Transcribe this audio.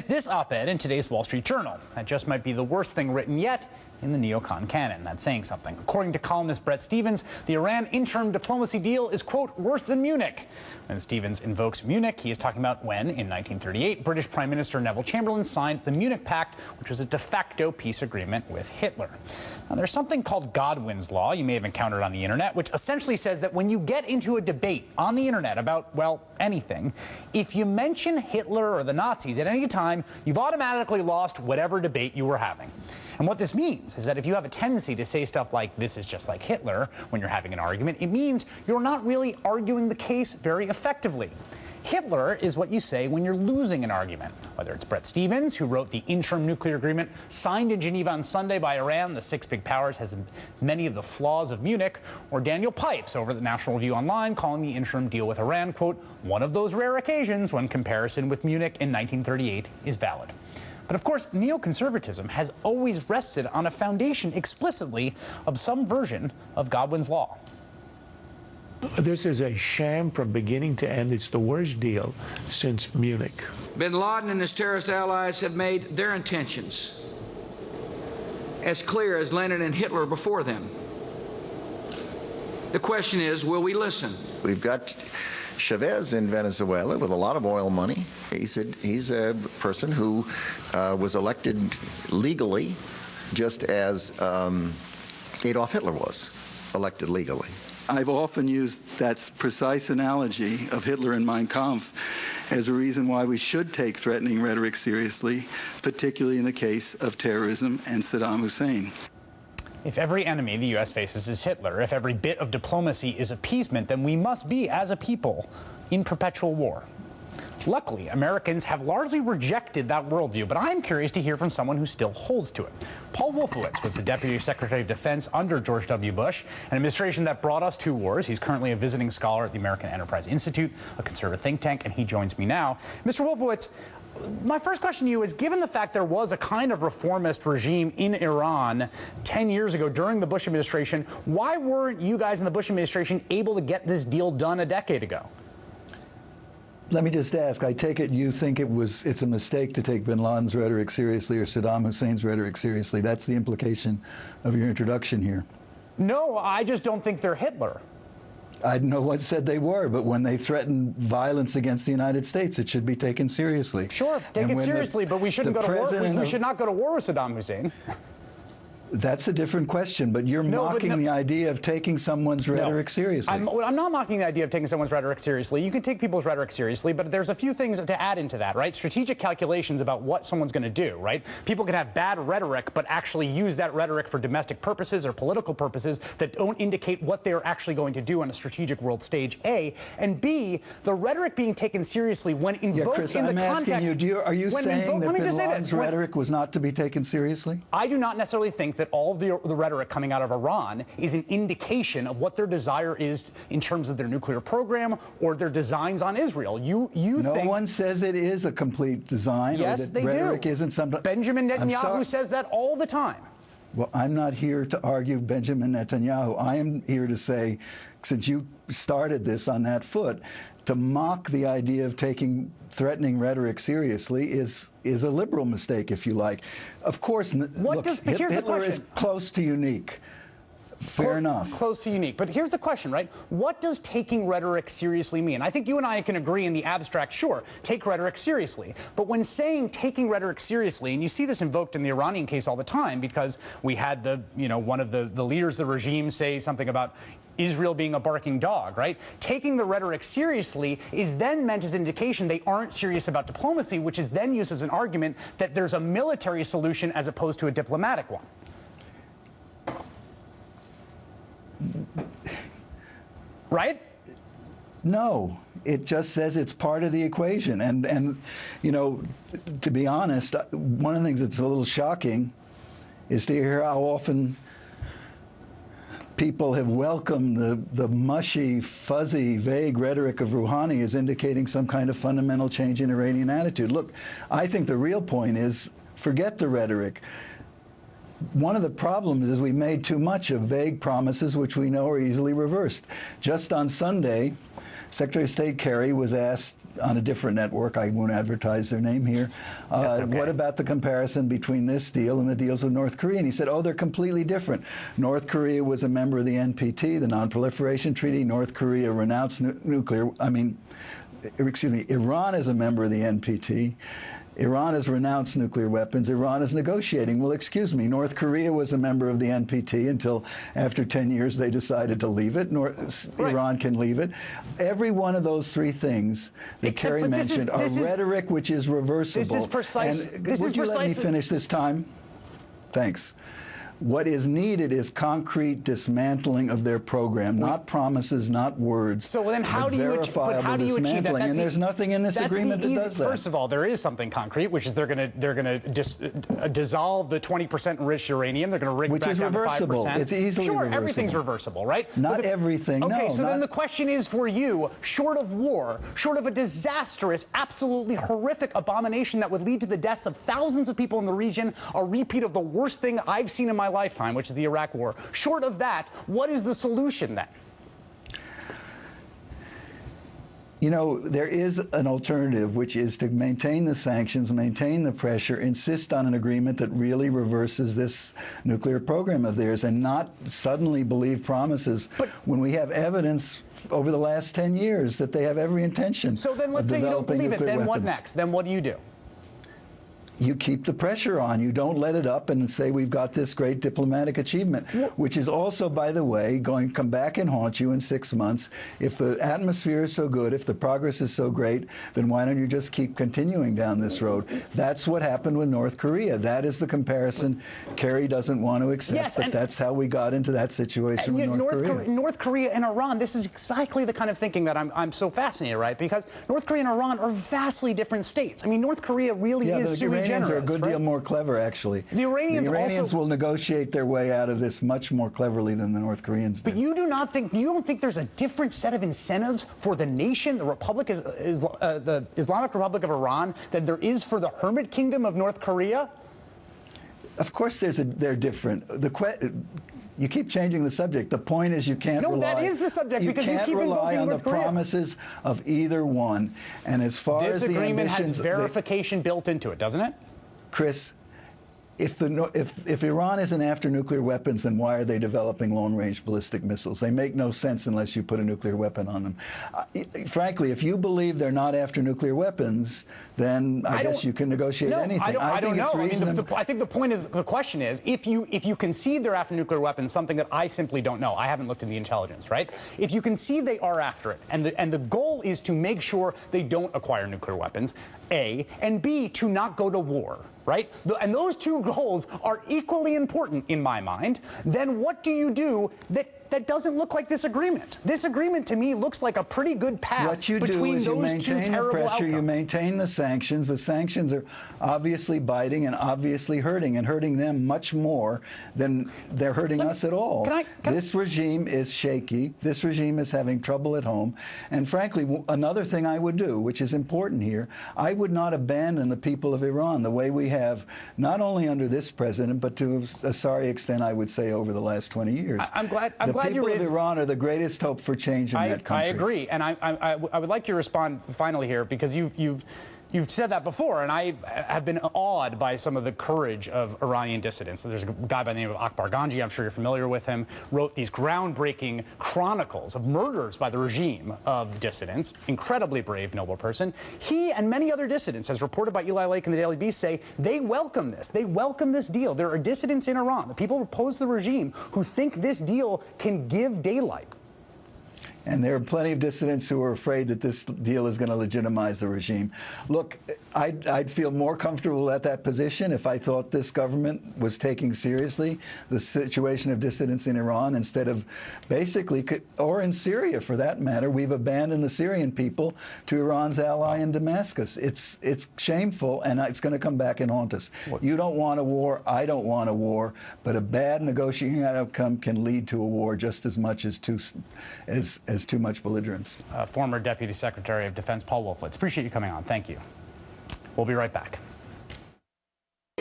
This op-ed in today's Wall Street Journal. That just might be the worst thing written yet in the neocon canon. That's saying something. According to columnist Bret Stephens, the Iran interim diplomacy deal is, quote, worse than Munich. When Stephens invokes Munich, he is talking about when, in 1938, British Prime Minister Neville Chamberlain signed the Munich Pact, which was a de facto peace agreement with Hitler. Now, there's something called Godwin's Law you may have encountered on the internet, which essentially says that when you get into a debate on the internet about, well, anything, if you mention Hitler or the Nazis at any time, you've automatically lost whatever debate you were having. And what this means is that if you have a tendency to say stuff like, this is just like Hitler, when you're having an argument, it means you're not really arguing the case very effectively. Hitler is what you say when you're losing an argument. Whether it's Bret Stephens, who wrote the interim nuclear agreement signed in Geneva on Sunday by Iran, the six big powers, has many of the flaws of Munich, or Daniel Pipes over the National Review Online calling the interim deal with Iran, quote, one of those rare occasions when comparison with Munich in 1938 is valid. But of course, neoconservatism has always rested on a foundation explicitly of some version of Godwin's Law. This is a sham from beginning to end. It's the worst deal since Munich. Bin Laden and his terrorist allies have made their intentions as clear as Lenin and Hitler before them. The question is, will we listen? We've got Chavez in Venezuela with a lot of oil money. He's a person who was elected legally, just as Adolf Hitler was elected legally. I've often used that precise analogy of Hitler and Mein Kampf as a reason why we should take threatening rhetoric seriously, particularly in the case of terrorism and Saddam Hussein. If every enemy the U.S. faces is Hitler, if every bit of diplomacy is appeasement, then we must be, as a people, in perpetual war. Luckily, Americans have largely rejected that worldview, but I'm curious to hear from someone who still holds to it. Paul Wolfowitz was the Deputy Secretary of Defense under George W. Bush, an administration that brought us two wars. He's currently a visiting scholar at the American Enterprise Institute, a conservative think tank, and he joins me now. Mr. Wolfowitz, my first question to you is, given the fact there was a kind of reformist regime in Iran 10 years ago during the Bush administration, why weren't you guys in the Bush administration able to get this deal done a decade ago? Let me just ask, I take it you think it's a mistake to take bin Laden's rhetoric seriously or Saddam Hussein's rhetoric seriously. That's the implication of your introduction here. No, I just don't think they're Hitler. I know what said they were, but when they threaten violence against the United States, it should be taken seriously. Sure, take it seriously, but we shouldn't go to war. We should not go to war with Saddam Hussein. That's a different question, but you're mocking the idea of taking someone's rhetoric seriously. I'm not mocking the idea of taking someone's rhetoric seriously. You can take people's rhetoric seriously, but there's a few things to add into that, right? Strategic calculations about what someone's going to do, right? People can have bad rhetoric, but actually use that rhetoric for domestic purposes or political purposes that don't indicate what they're actually going to do on a strategic world stage, A. And B, the rhetoric being taken seriously when invoked Chris, in the I'm context... asking you, are you saying that bin Laden's rhetoric was not to be taken seriously? I do not necessarily think that all of the rhetoric coming out of Iran is an indication of what their desire is in terms of their nuclear program or their designs on Israel. No one says it is a complete design. Yes, or that they rhetoric do. Isn't some. Benjamin Netanyahu says that all the time. Well, I'm not here to argue Benjamin Netanyahu. I am here to say, since you started this on that foot, to mock the idea of taking threatening rhetoric seriously is a liberal mistake, if you like. Of course, Hitler is close to unique. Fair enough. Close to unique. But here's the question, right? What does taking rhetoric seriously mean? I think you and I can agree in the abstract, sure, take rhetoric seriously. But when saying taking rhetoric seriously, and you see this invoked in the Iranian case all the time, because we had one of the leaders of the regime say something about Israel being a barking dog, right? Taking the rhetoric seriously is then meant as an indication they aren't serious about diplomacy, which is then used as an argument that there's a military solution as opposed to a diplomatic one. Right? No, it just says it's part of the equation. And you know, to be honest, one of the things that's a little shocking is to hear how often people have welcomed the mushy, fuzzy, vague rhetoric of Rouhani as indicating some kind of fundamental change in Iranian attitude. Look, I think the real point is, forget the rhetoric. One of the problems is we made too much of vague promises which we know are easily reversed. Just on Sunday, Secretary of State Kerry was asked on a different network, I won't advertise their name here, okay. What about the comparison between this deal and the deals with North Korea? And he said, oh, they're completely different. North Korea was a member of the NPT, the Non-Proliferation Treaty. North Korea renounced Iran is a member of the NPT. Iran has renounced nuclear weapons. Iran is negotiating. Well, excuse me, North Korea was a member of the NPT until after 10 years they decided to leave it. Iran can leave it. Every one of those three things that Kerry mentioned are rhetoric which is reversible. This is precise. Would you let me finish this time? Thanks. What is needed is concrete dismantling of their program, not promises, not words. So then how do you achieve that? And there's nothing in this agreement that does that. First of all, there is something concrete, which is they're going to just dissolve the 20% enriched uranium. They're going to rig which back is down reversible. to 5%. It's easily sure, reversible. Everything's reversible, right? Not everything. Okay, no, so then the question is for you: short of war, short of a disastrous, absolutely horrific abomination that would lead to the deaths of thousands of people in the region, a repeat of the worst thing I've seen in my lifetime, which is the Iraq War. Short of that, what is the solution then? You know, there is an alternative, which is to maintain the sanctions, maintain the pressure, insist on an agreement that really reverses this nuclear program of theirs, and not suddenly believe promises when we have evidence over the last 10 years that they have every intention. So then let's say you don't believe it. Then what next? Then what do you do? You keep the pressure on. You don't let it up and say we've got this great diplomatic achievement, which is also, by the way, going to come back and haunt you in 6 months. If the atmosphere is so good, if the progress is so great, then why don't you just keep continuing down this road? That's what happened with North Korea. That is the comparison Kerry doesn't want to accept, yes, but that's how we got into that situation with North Korea. North Korea and Iran, this is exactly the kind of thinking that I'm so fascinated, right? Because North Korea and Iran are vastly different states. I mean, North Korea really is sui generis. The Iranians are a good deal more clever, actually. The Iranians will negotiate their way out of this much more cleverly than the North Koreans did. But you don't think there's a different set of incentives for the nation, the Islamic Republic of Iran, than there is for the Hermit Kingdom of North Korea? Of course, they're different. You keep changing the subject. The point is you can't rely. No, that is the subject, because you keep rely invoking on North the Korea. Promises of either one. And as far as the ambitions, this agreement has verification built into it, doesn't it? Chris, if Iran isn't after nuclear weapons, then why are they developing long-range ballistic missiles? They make no sense unless you put a nuclear weapon on them. Frankly, if you believe they're not after nuclear weapons, then I guess you can negotiate anything. I don't know. I think the question is, if you concede they're after nuclear weapons, something that I simply don't know. I haven't looked into the intelligence, right? If you concede they are after it, and the goal is to make sure they don't acquire nuclear weapons, A, and B, to not go to war, right? And those two goals are equally important in my mind. Then what do you do that doesn't look like this agreement? This agreement, to me, looks like a pretty good path between those two terrible outcomes. What you do is you maintain the pressure, you maintain the sanctions. The sanctions are obviously biting and obviously hurting them much more than they're hurting us at all. This regime is shaky. This regime is having trouble at home. And frankly, another thing I would do, which is important here, I would not abandon the people of Iran the way we have, not only under this president, but to a sorry extent, I would say, over the last 20 years. I'm glad the people of Iran are the greatest hope for change in that country. I agree, and I would like you to respond finally here, because you've said that before, and I have been awed by some of the courage of Iranian dissidents. There's a guy by the name of Akbar Ganji, I'm sure you're familiar with him, wrote these groundbreaking chronicles of murders by the regime of dissidents. Incredibly brave, noble person. He and many other dissidents, as reported by Eli Lake in the Daily Beast, say they welcome this. They welcome this deal. There are dissidents in Iran, the people who oppose the regime, who think this deal can give daylight. And there are plenty of dissidents who are afraid that this deal is going to legitimize the regime. Look, I'd feel more comfortable at that position if I thought this government was taking seriously the situation of dissidents in Iran, instead of basically, or in Syria for that matter. We've abandoned the Syrian people to Iran's ally in Damascus. It's shameful, and it's going to come back and haunt us. You don't want a war. I don't want a war. But a bad negotiating outcome can lead to a war just as much as too much belligerence. Former Deputy Secretary of Defense Paul Wolfowitz. Appreciate you coming on. Thank you. We'll be right back.